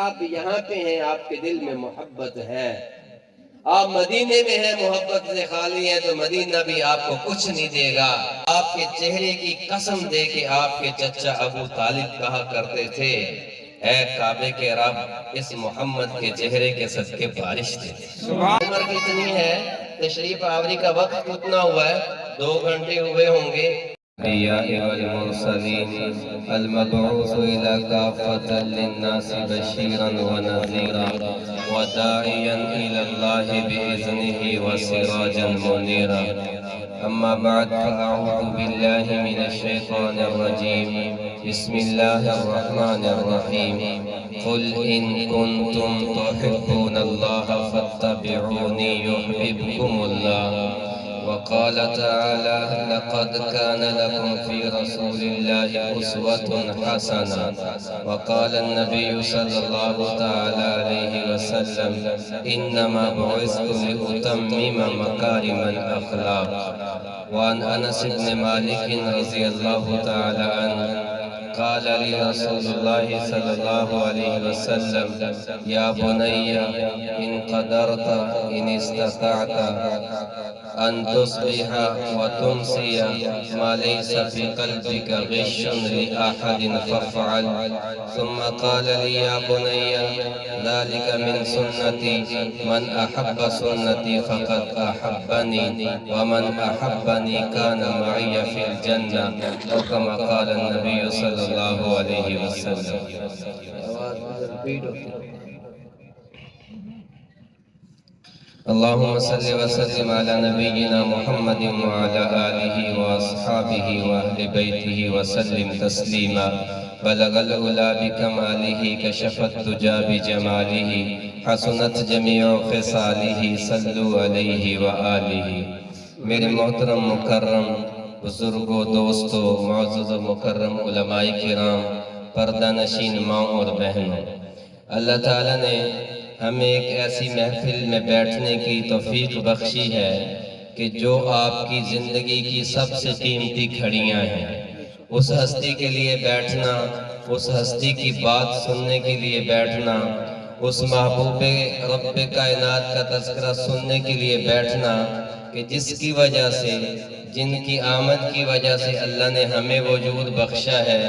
آپ یہاں پہ ہیں، آپ کے دل میں محبت ہے، آپ مدینے میں ہیں، محبت سے خالی ہے، تو مدینہ بھی آپ کو کچھ نہیں دے گا۔ آپ کے چہرے کی قسم دے کے آپ کے چچا ابو طالب کہا کرتے تھے، اے کعبے کے رب، اس محمد کے چہرے کے صدقے بارش دے دے۔ عمر کتنی ہے؟ تشریف آوری کا وقت کتنا ہوا ہے؟ 2 گھنٹے ہوئے ہوں گے۔ الانبیاء والمرسلین المبعوث الى کافة للناس بشیرا ونذیرا وداعیا الى اللہ بإذنہ وسراجا منیرا، اما بعد فاعوذ باللہ من الشیطان الرجیم، بسم اللہ الرحمن الرحیم، قل ان کنتم تحبون اللہ فاتبعونی یحببکم اللہ، وقال تعالى لقد كان لكم في رسول الله أسوة حسنة، وقال النبي صلى الله تعالى عليه وسلم إنما بعثت لأتمم مكارم الأخلاق۔ وعن أنس بن مالك رضي الله تعالى عنه قال لي رسول الله صلى الله عليه وسلم يا بني إن قدرت إن استطعت أن تصبح وتمسي ما ليس في قلبك غش لأحد فافعل، ثم قال لي يا بني ذلك من سنتي، من أحب سنتي فقد أحبني، ومن أحبني كان معي في الجنة، أو كما قال النبي صلى الله عليه وسلم۔ اللهم صل وسلم على نبينا محمد وعلى آله وأصحابه وأهل بيته وسلم تسليما، بلغ العلا بكماله كشف الدجى بجماله حسنت جميع خصاله صلوا عليه وآله۔ میرے محترم مکرم بزرگوں، دوستوں، معزز و مکرم علماء کرام، پردہ نشین ماں اور بہنوں، اللہ تعالیٰ نے ہمیں ایک ایسی محفل میں بیٹھنے کی توفیق بخشی ہے کہ جو آپ کی زندگی کی سب سے قیمتی گھڑیاں ہیں۔ اس ہستی کے لیے بیٹھنا، اس ہستی کی بات سننے کے لیے بیٹھنا، اس محبوب رب کائنات کا تذکرہ سننے کے لیے بیٹھنا کہ جس کی وجہ سے، جن کی آمد کی وجہ سے اللہ نے ہمیں وجود بخشا ہے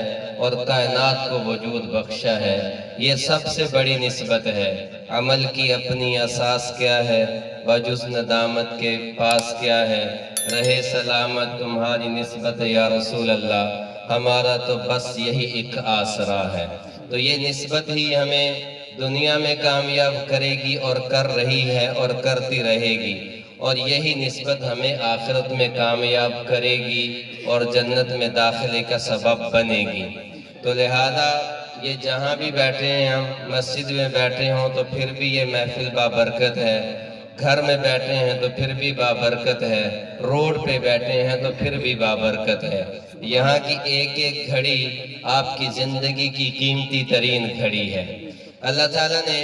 اور کائنات کو وجود بخشا ہے، یہ سب سے بڑی نسبت ہے۔ عمل کی اپنی اساس کیا ہے، وجز ندامت کے پاس کیا ہے، رہے سلامت تمہاری نسبت یا رسول اللہ، ہمارا تو بس یہی ایک آسرا ہے۔ تو یہ نسبت ہی ہمیں دنیا میں کامیاب کرے گی اور کر رہی ہے اور کرتی رہے گی، اور یہی نسبت ہمیں آخرت میں کامیاب کرے گی اور جنت میں داخلے کا سبب بنے گی۔ تو لہذا یہ جہاں بھی بیٹھے ہیں، ہم مسجد میں بیٹھے ہوں تو پھر بھی یہ محفل بابرکت ہے، گھر میں بیٹھے ہیں تو پھر بھی بابرکت ہے، روڈ پہ بیٹھے ہیں تو پھر بھی بابرکت ہے۔ یہاں کی ایک ایک گھڑی آپ کی زندگی کی قیمتی ترین گھڑی ہے۔ اللہ تعالیٰ نے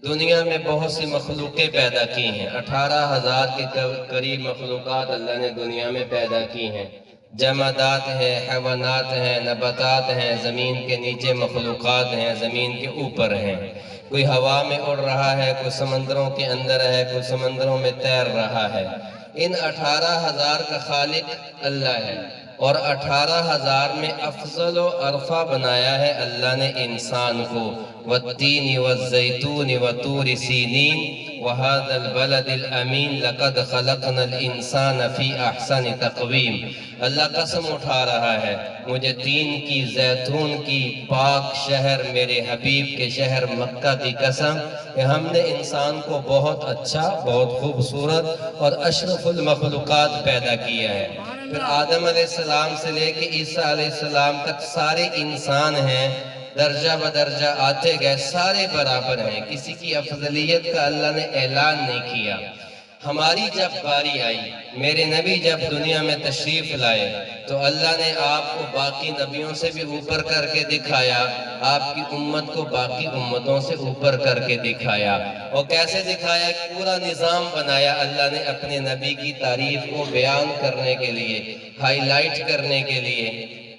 دنیا میں بہت سی مخلوقیں پیدا کی ہیں، 18,000 کے قریب مخلوقات اللہ نے دنیا میں پیدا کی ہیں۔ جمادات ہیں، حیوانات ہیں، نباتات ہیں، زمین کے نیچے مخلوقات ہیں، زمین کے اوپر ہیں، کوئی ہوا میں اڑ رہا ہے، کوئی سمندروں کے اندر ہے، کوئی سمندروں میں تیر رہا ہے۔ ان 18,000 کا خالق اللہ ہے، اور 18,000 میں افضل و عرفہ بنایا ہے اللہ نے انسان کو۔ والتین والزیتون وطور سینین وهذا البلد الامین لقد خلقنا الانسان فی احسن تقویم۔ اللہ قسم اٹھا رہا ہے، مجھے تین کی، زیتون کی، پاک شہر میرے حبیب کے شہر مکہ کی قسم کہ ہم نے انسان کو بہت اچھا، بہت خوبصورت اور اشرف المخلوقات پیدا کیا ہے۔ پھر آدم علیہ السلام سے لے کے عیسیٰ علیہ السلام تک سارے انسان ہیں، درجہ بدرجہ آتے گئے، سارے برابر ہیں، کسی کی افضلیت کا اللہ نے اعلان نہیں کیا۔ ہماری جب باری آئی، میرے نبی جب دنیا میں تشریف لائے تو اللہ نے آپ کو باقی نبیوں سے بھی اوپر کر کے دکھایا، آپ کی امت کو باقی امتوں سے اوپر کر کے دکھایا۔ اور کیسے دکھایا؟ ایک پورا نظام بنایا اللہ نے اپنے نبی کی تعریف کو بیان کرنے کے لیے، ہائی لائٹ کرنے کے لیے۔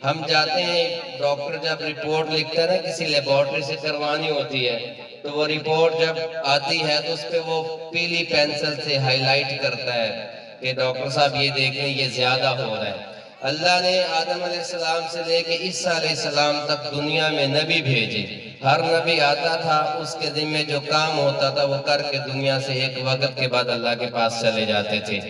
ہم جاتے ہیں، ڈاکٹر جب رپورٹ لکھتا ہے نا، کسی لیبارٹری سے کروانی ہوتی ہے، تو وہ رپورٹ جب آتی ہے تو اس پہ وہ پیلی پینسل سے ہائی لائٹ کرتا ہے کہ ڈاکٹر صاحب یہ دیکھیں یہ زیادہ ہو رہا ہے۔ اللہ نے آدم علیہ السلام سے لے کے عیسیٰ علیہ السلام تک دنیا میں نبی بھیجے۔ ہر نبی آتا تھا، اس کے ذمہ جو کام ہوتا تھا وہ کر کے دنیا سے ایک وقت کے بعد اللہ کے پاس چلے جاتے تھے۔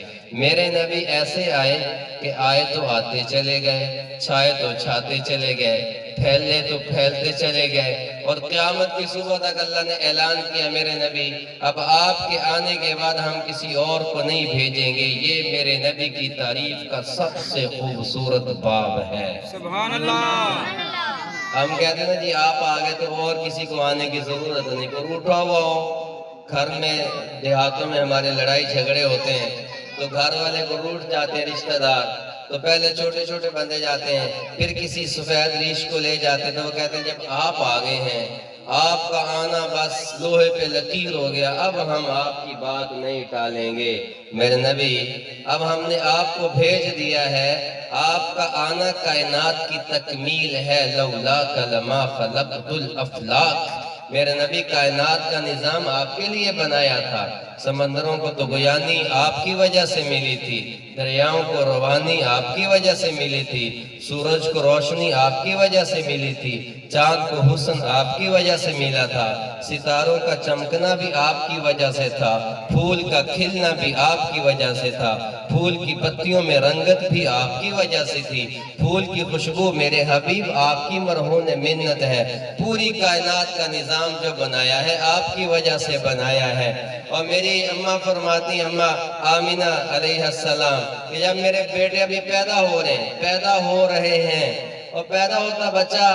میرے نبی ایسے آئے کہ آئے تو آتے چلے گئے، چھائے تو چھاتے چلے گئے، پھیلے تو پھیلتے چلے گئے، اور قیامت کی صبح تک اللہ نے اعلان کیا میرے نبی اب آپ کے آنے کے بعد ہم کسی اور کو نہیں بھیجیں گے۔ یہ میرے نبی کی تعریف کا سب سے خوبصورت باب ہے۔ سبحان اللہ۔ ہم کہتے ہیں جی آپ آگئے تو اور کسی کو آنے کی ضرورت نہیں، کوئی اٹھا ہوا ہو، گھر میں دیہاتوں میں ہمارے لڑائی جھگڑے ہوتے ہیں تو گھر والے کو روٹ جاتے ہیں رشتہ دار، تو پہلے چھوٹے چھوٹے بندے جاتے ہیں، پھر کسی سفید ریش کو لے جاتے ہیں، تو وہ کہتے ہیں جب آپ آگئے ہیں، آپ کا آنا بس لوہے پہ لکیر ہو گیا، اب ہم آپ کی بات نہیں ٹالیں گے۔ میرے نبی اب ہم نے آپ کو بھیج دیا ہے، آپ کا آنا کائنات کی تکمیل ہے، لولاک لما خلقت الافلاک۔ میرے نبی کائنات کا نظام آپ کے لیے بنایا تھا، سمندروں کو تو گویانی آپ کی وجہ سے ملی تھی، دریاؤں کو روانی آپ کی وجہ سے ملی تھی، سورج کو روشنی آپ کی وجہ سے ملی تھی، چاند کو حسن آپ کی وجہ سے ملا تھا، ستاروں کا چمکنا بھی آپ کی وجہ سے تھا، پھول کا کھلنا بھی آپ کی وجہ سے تھا، پھول کی پتیوں میں رنگت بھی آپ کی وجہ سے تھی، پھول کی خوشبو میرے حبیب آپ کی مرہون منت ہے۔ پوری کائنات کا نظام جو بنایا ہے آپ کی وجہ سے بنایا ہے۔ اور میری اماں فرماتی، اماں آمینہ علیہ السلام، کہ جب میرے بیٹے ابھی پیدا ہو رہے ہیں اور پیدا ہوتا بچہ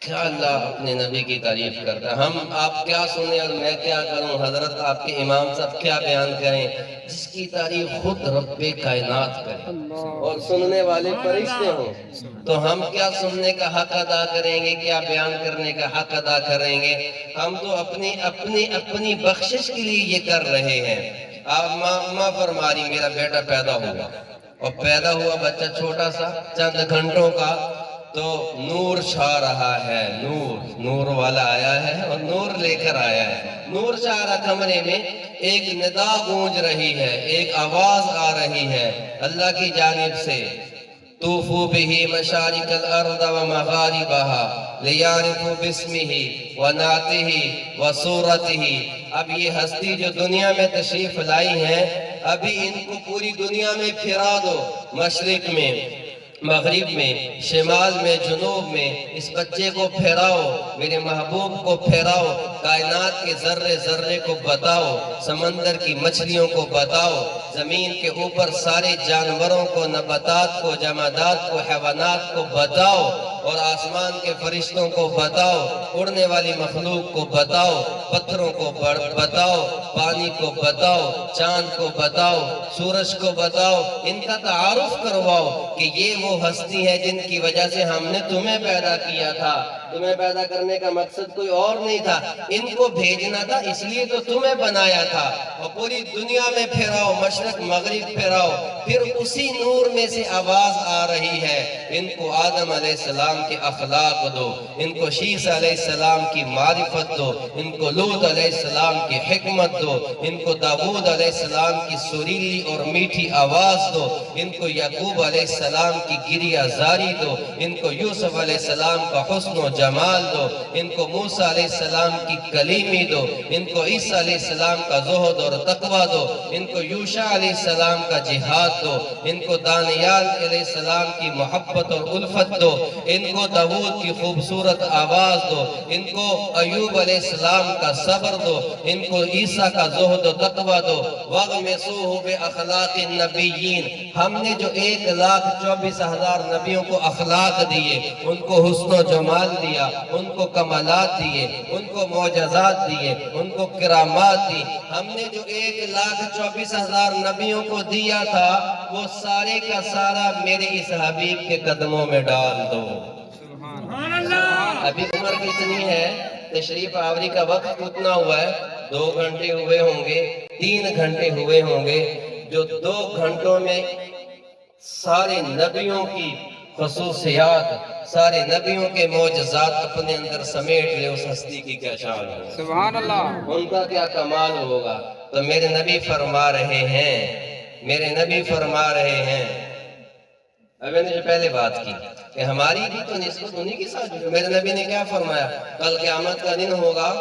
کیا اللہ اپنے نبی کی تعریف کرتا ہے، ہم آپ کیا سنیں اور میں کیا کروں، حضرت آپ کے امام صاحب کیا بیان کریں، جس کی تعریف خود رب کائنات کرے اور سننے والے فرشتے ہوں، تو ہم کیا سننے کا حق ادا کریں گے، کیا بیان کرنے کا حق ادا کریں گے؟ ہم تو اپنی بخشش کے لیے یہ کر رہے ہیں۔ ماں فرما رہی میرا بیٹا پیدا ہوا، اور پیدا ہوا بچہ چھوٹا سا چند گھنٹوں کا، تو نور چھا رہا ہے، نور والا آیا ہے اور نور لے کر آیا ہے، نور چھا رہا کمرے میں، ایک ندا گونج رہی ہے، ایک آواز آ رہی ہے اللہ کی جانب سے، طوفوا به مشارق الارض ومغاربها لیعرفوا باسمہ ونعتہ وصورتہ۔ اب یہ ہستی جو دنیا میں تشریف لائی ہیں، ابھی ان کو پوری دنیا میں پھرا دو، مشرق میں، مغرب میں، شمال میں، جنوب میں، اس بچے کو پھیراؤ، میرے محبوب کو پھیراؤ، کائنات کے ذرے ذرے کو بتاؤ، سمندر کی مچھلیوں کو بتاؤ، زمین کے اوپر سارے جانوروں کو، نباتات کو، جمادات کو، حیوانات کو بتاؤ، اور آسمان کے فرشتوں کو بتاؤ، اڑنے والی مخلوق کو بتاؤ، پتھروں کو بتاؤ، پانی کو بتاؤ، چاند کو بتاؤ، سورج کو بتاؤ، ان کا تعارف کرواؤ کہ یہ وہ ہستی ہے جن کی وجہ سے ہم نے تمہیں پیدا کیا تھا۔ تمہیں پیدا کرنے کا مقصد کوئی اور نہیں تھا، ان کو بھیجنا تھا، اس لیے تو تمہیں بنایا تھا۔ اور پوری دنیا میں پھیراؤ، مشرق مغرب پھیراؤ، پھر اسی نور میں سے آواز آ رہی ہے، ان کو آدم علیہ السلام کے اخلاق دو، ان کو شیس علیہ السلام کی معرفت دو، ان کو لوط علیہ السلام کی حکمت دو، ان کو داؤد علیہ السلام کی سریلی اور میٹھی آواز دو، ان کو یعقوب علیہ السلام کی گریہ زاری دو، ان کو یوسف علیہ السلام کا حسن و جمال دو، ان کو موسیٰ علیہ السلام کی کلیمی دو، ان کو عیسیٰ علیہ السلام کا زہد اور تقوی دو، ان کو یوشع علیہ السلام کا جہاد دو، ان کو دانیال علیہ السلام کی محبت اور الفت دو، ان کو داؤد کی خوبصورت آواز دو، ان کو ایوب علیہ السلام کا صبر دو، ان کو عیسیٰ کا زہد و تقوی دو۔ وَغْمِسُوهُ بِأَخْلَاقِ النَّبِيِّينَ، ہم نے جو 1,24,000 نبیوں کو اخلاق دیے، ان کو حسن و جمال دیا، ان کو کمالات دیے، ان کو معجزات دیے، ان کو کرامات دی، ہم نے جو 1,24,000 نبیوں کو دیا تھا وہ سارے کا سارا میرے اس حبیب کے قدموں میں ڈال دو۔ ابھی عمر کتنی ہے، تشریف آوری کا وقت کتنا ہوا ہے؟ 2 گھنٹے ہوئے ہوں گے، 3 گھنٹے ہوئے ہوں گے، جو 2 گھنٹوں میں سارے نبیوں کی خصوصیات، سارے نبیوں کے معجزات اپنے اندر سمیٹ لے، اس ہستی کی کیا شان ہے، سبحان اللہ، ان کا کیا کمال ہوگا۔ تو میرے نبی فرما رہے ہیں، میرے نبی فرما رہے ہیں، اب میں نے جو پہلے بات کی کہ ہماری بھی تو نسبت انہی کے ساتھ جو، میرے نبی نے کیا فرمایا، کل قیامت کا دن ہوگا،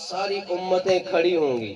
ساری امتیں کھڑی ہوں گی،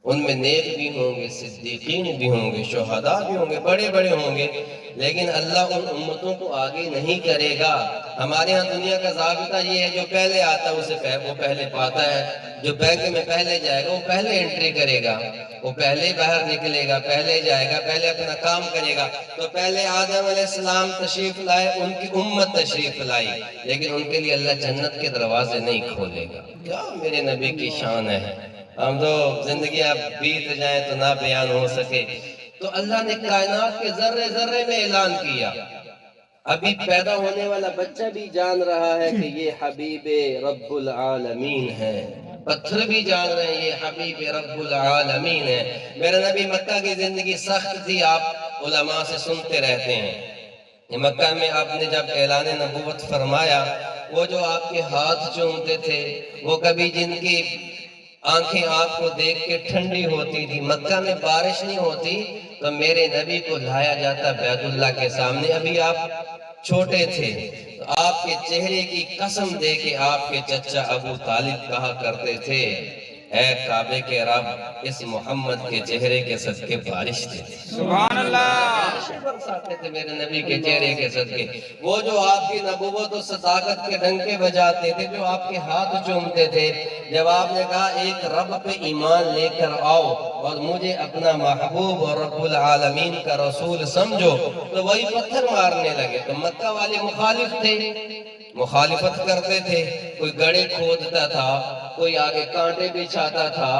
ان میں نیک بھی ہوں گے، صدیقین بھی ہوں گے، شہداء بھی ہوں گے، بڑے بڑے ہوں گے، لیکن اللہ ان امتوں کو آگے نہیں کرے گا۔ ہمارے ہاں دنیا کا ضابطہ یہ ہے، جو پہلے آتا ہے اسے وہ پہلے پاتا ہے، جو بینک میں پہلے جائے گا وہ پہلے انٹری کرے گا، وہ پہلے باہر نکلے گا، پہلے جائے گا، پہلے اپنا کام کرے گا۔ تو پہلے آدم علیہ السلام تشریف لائے، ان کی امت تشریف لائی، لیکن ان کے لیے اللہ جنت کے دروازے نہیں کھولے گا۔ کیا میرے نبی کی شان ہے، ہم تو زندگی اب بیت جائیں تو نہ بیان ہو سکے۔ تو اللہ نے کائنات کے ذرے ذرے میں اعلان کیا، ابھی پیدا ہونے والا بچہ بھی جان رہا ہے کہ یہ حبیب رب العالمین ہے، پتھر بھی جان رہے ہیں یہ حبیب رب العالمین ہے۔ میرے نبی مکہ کی زندگی سخت تھی، آپ علماء سے سنتے رہتے ہیں۔ مکہ میں آپ نے جب اعلان نبوت فرمایا، وہ جو آپ کے ہاتھ چومتے تھے، وہ کبھی جن کی آنکھیں آپ کو دیکھ کے ٹھنڈی ہوتی تھی، مکہ میں بارش نہیں ہوتی تو میرے نبی کو لایا جاتا بیت اللہ کے سامنے، ابھی آپ چھوٹے تھے، تو آپ کے چہرے کی قسم دے کے آپ کے چچا ابو طالب کہا کرتے تھے، اے کعبے کے رب، اس محمد کے چہرے کے صدقے بارش دے دے۔ سبحان اللہ، بارشیں برساتے تھے میرے نبی کے چہرے کے صدقے، وہ جو آپ کی نبوت و صداقت کے ڈنکے بجاتے تھے، جو آپ کے ہاتھ چومتے تھے، جب آپ نے کہا ایک رب پہ ایمان لے کر آؤ اور مجھے اپنا محبوب اور رب العالمین کا رسول سمجھو، تو وہی پتھر مارنے لگے۔ تو مکہ والے مخالف تھے، مخالفت کرتے تھے، کوئی گڑھے کھودتا تھا، کوئی آگے کانٹے بچھاتا تھا،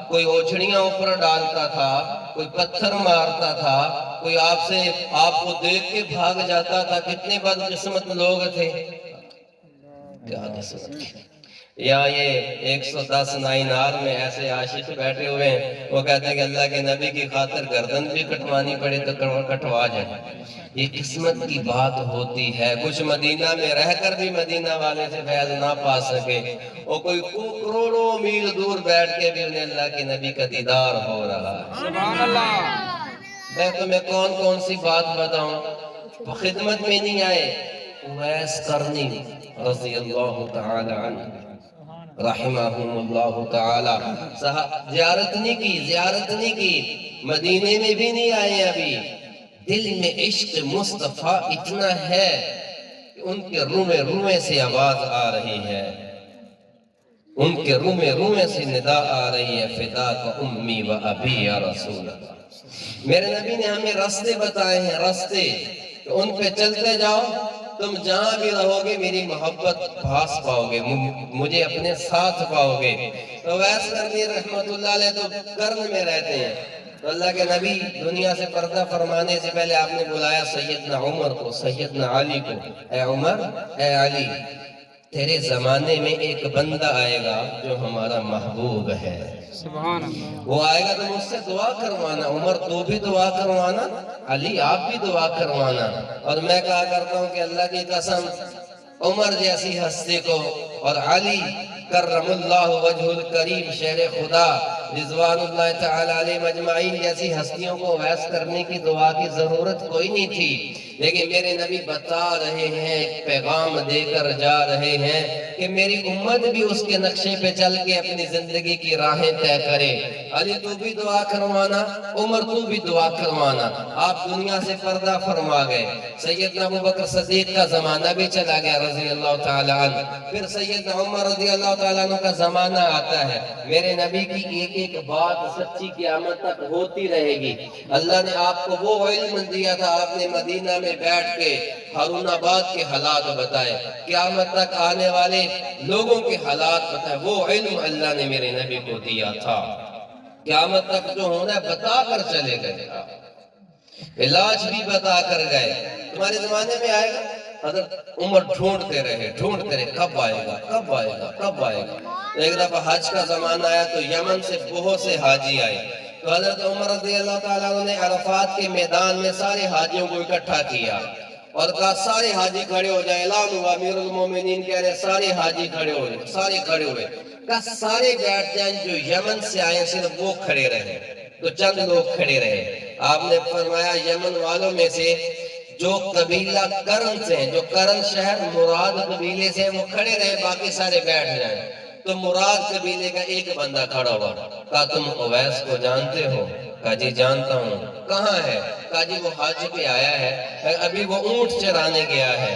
کوئی اوچھڑیاں اوپر ڈالتا تھا، کوئی پتھر مارتا تھا، کوئی آپ کو دیکھ کے بھاگ جاتا تھا۔ کتنے بدقسمت لوگ تھے، کیا قسمت تھی۔ یا یہ 110 9 آر میں ایسے عاشق بیٹھے ہوئے ہیں، وہ کہتے ہیں کہ اللہ کے نبی کی خاطر گردن بھی کٹوانی پڑے تو کٹوا جائے۔ یہ قسمت کی بات ہوتی ہے، کچھ مدینہ میں رہ کر بھی مدینہ والے سے فیض نہ پا سکے، اور کوئی کروڑوں میل دور بیٹھ کے بھی انہیں اللہ کے نبی کا دیدار ہو رہا ہے۔ سبحان اللہ، میں تمہیں کون کون سی بات بتاؤں، وہ خدمت میں نہیں آئے۔ اویس قرنی رضی اللہ تعالی عنہ، رحمہم اللہ تعالی، زیارت نہیں کی، مدینے میں بھی نہیں آئے ابھی، دل میں عشق مصطفیٰ اتنا ہے کہ ان کے روئے سے آواز آ رہی ہے، ان کے روئے سے ندا آ رہی ہے، فداک امی و ابی یا رسول اللہ۔ میرے نبی نے ہمیں راستے بتائے ہیں، راستے، ان پہ چلتے جاؤ، تم جہاں بھی رہو گے میری محبت پاس پاؤ گے، مجھے اپنے ساتھ پاؤ گے۔ تو ویس کرنی رحمت اللہ علیہ تو قرن میں رہتے ہیں، تو اللہ کے نبی دنیا سے پردہ فرمانے سے پہلے آپ نے بلایا سیدنا عمر کو، سیدنا علی کو، اے عمر، اے علی، تیرے زمانے میں ایک بندہ آئے گا جو ہمارا محبوب ہے، سبحان اللہ، وہ آئے گا تو مجھ سے دعا کروانا، عمر تو بھی دعا کروانا، علی آپ بھی دعا کروانا۔ اور میں کہا کرتا ہوں کہ اللہ کی قسم، عمر جیسی ہستی کو اور علی کرم اللہ وجہ الکریم شیر خدا رضوان اللہ تعالی علیہ مجمعین جیسی ہستیوں کو ویس کرنے کی دعا کی ضرورت کوئی نہیں تھی، لیکن میرے نبی بتا رہے ہیں، پیغام دے کر جا رہے ہیں کہ میری امت بھی اس کے نقشے پہ چل کے اپنی زندگی کی راہیں طے کرے۔ علی تو بھی دعا کروانا، عمر تو بھی دعا کروانا۔ آپ دنیا سے پردہ فرما گئے، سیدنا ابوبکر صدیق کا زمانہ بھی چلا گیا رضی اللہ تعالیٰ عنہ، پھر سیدنا عمر رضی اللہ تعالیٰ عنہ کا زمانہ آتا ہے۔ میرے نبی کی ایک ایک بات سچی قیامت تک ہوتی رہے گی۔ اللہ نے آپ کو وہ علم دیا تھا، آپ نے مدینہ میں بیٹھ کے ہارون آباد کے حالات بتائے، قیامت تک آنے والے لوگوں کے حالات بتائے، وہ علم اللہ نے میرے نبی کو دیا تھا۔ قیامت تک جو ہونا ہے بتا کر چلے گئے، علاج بھی بتا کر گئے۔ تمہارے زمانے میں آئے گا، حضرت عمر ڈھونڈتے رہے، کب آئے گا، کب آئے گا، کب آئے گا۔ ایک دفعہ حج کا زمانہ آیا تو یمن سے بہت سے حاجی آئے، تو حضرت عمر رضی اللہ تعالیٰ نے عرفات کے میدان میں سارے حاجیوں کو اکٹھا کیا اور کہا سارے حاجی کھڑے ہو جائے. اعلان ہوا, امیر المومنین کہہ رہے سارے حاجی کھڑے ہو جائے. سارے کھڑے ہوئے. کہا سارے بیٹھ جائیں, جو یمن سے آئے صرف وہ کھڑے رہے. تو چند لوگ کھڑے رہے. آپ نے فرمایا یمن والوں میں سے جو قبیلہ کرن سے ہیں, جو کرن شہر مراد قبیلے سے, وہ کھڑے رہے, باقی سارے بیٹھ جائیں. تو مراد قبیلے کا ایک بندہ کھڑا ہوا. کہا تم اویس کو جانتے ہو؟ کہا جی جانتا ہوں. کہاں ہے؟ کہا جی وہ حج پہ آیا ہے, ابھی وہ اونٹ چرانے گیا ہے.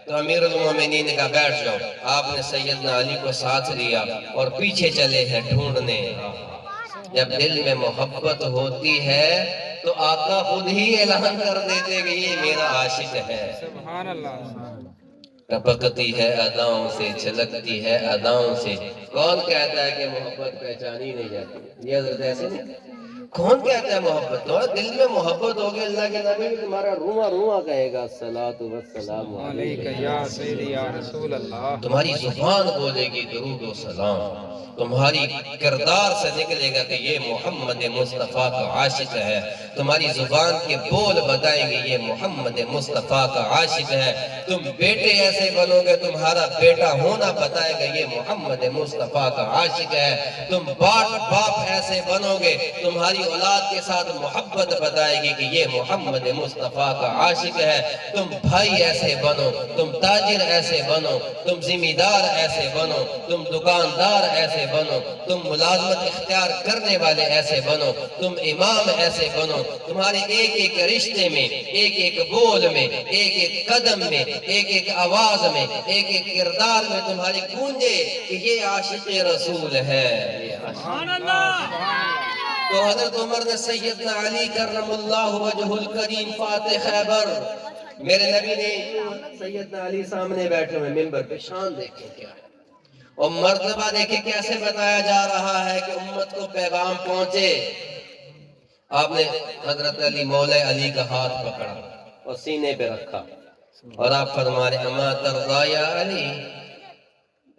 تو امیر المومنین نے کہا بیٹھ جاؤ. آپ نے سیدنا علی کو ساتھ لیا اور پیچھے چلے ہیں ڈھونڈنے. جب دل میں محبت ہوتی ہے تو آقا خود ہی اعلان کر دیتے کہ یہ میرا عاشق ہے. سبحان اللہ. ٹپکتی ہے اداؤں سے, چھلکتی ہے اداؤں سے. کون کہتا ہے کہ محبت پہچانی نہیں جاتی؟ یہ حضرت ایسے نہیں. کون کہتا ہے محبت؟ تمہارا دل میں محبت ہوگی, اللہ کے نبی بھی تمہارا روما روما کہے گا الصلاۃ والسلام علیک یا سیدی یا رسول اللہ. تمہاری زبان بولے گی درود و سلام. تمہاری کردار سے نکلے گا کہ یہ محمد مصطفیٰ کا عاشق ہے. تمہاری زبان کے بول بتائیں گے یہ محمد مصطفیٰ کا عاشق ہے. تم بیٹے ایسے بنو گے, تمہارا بیٹا ہونا بتائے گا یہ محمد مصطفیٰ کا عاشق ہے. تم باپ ایسے بنو گے, تمہاری اولاد کے ساتھ محبت بتائے گی کہ یہ محمد مصطفیٰ کا عاشق ہے. تم بھائی ایسے بنو, تم تاجر ایسے بنو, تم ذمہ ایسے بنو, تم دکاندار ایسے بنو, تم ملازمت اختیار کرنے والے ایسے بنو, تم امام ایسے بنو. تمہارے ایک ایک رشتے میں, ایک ایک بول میں, ایک ایک قدم میں, ایک ایک آواز میں, ایک ایک کردار میں تمہاری گونجے کہ یہ عاشق رسول ہے. سبحان اللہ. تو حضرت عمر نے سیدنا علی کرم اللہ وجہ الکریم فاتح خیبر, میرے نبی نے سیدنا علی سامنے بیٹھے ہوئے ممبر پہ, شان دیکھیں کیا ہے, اور مرتبہ دیکھیں کیسے بتایا جا رہا ہے کہ امت کو پیغام پہنچے. آپ نے حضرت علی مولا علی کا ہاتھ پکڑا اور سینے پہ رکھا, اور آپ فرما رہے اما ترضا یا علی,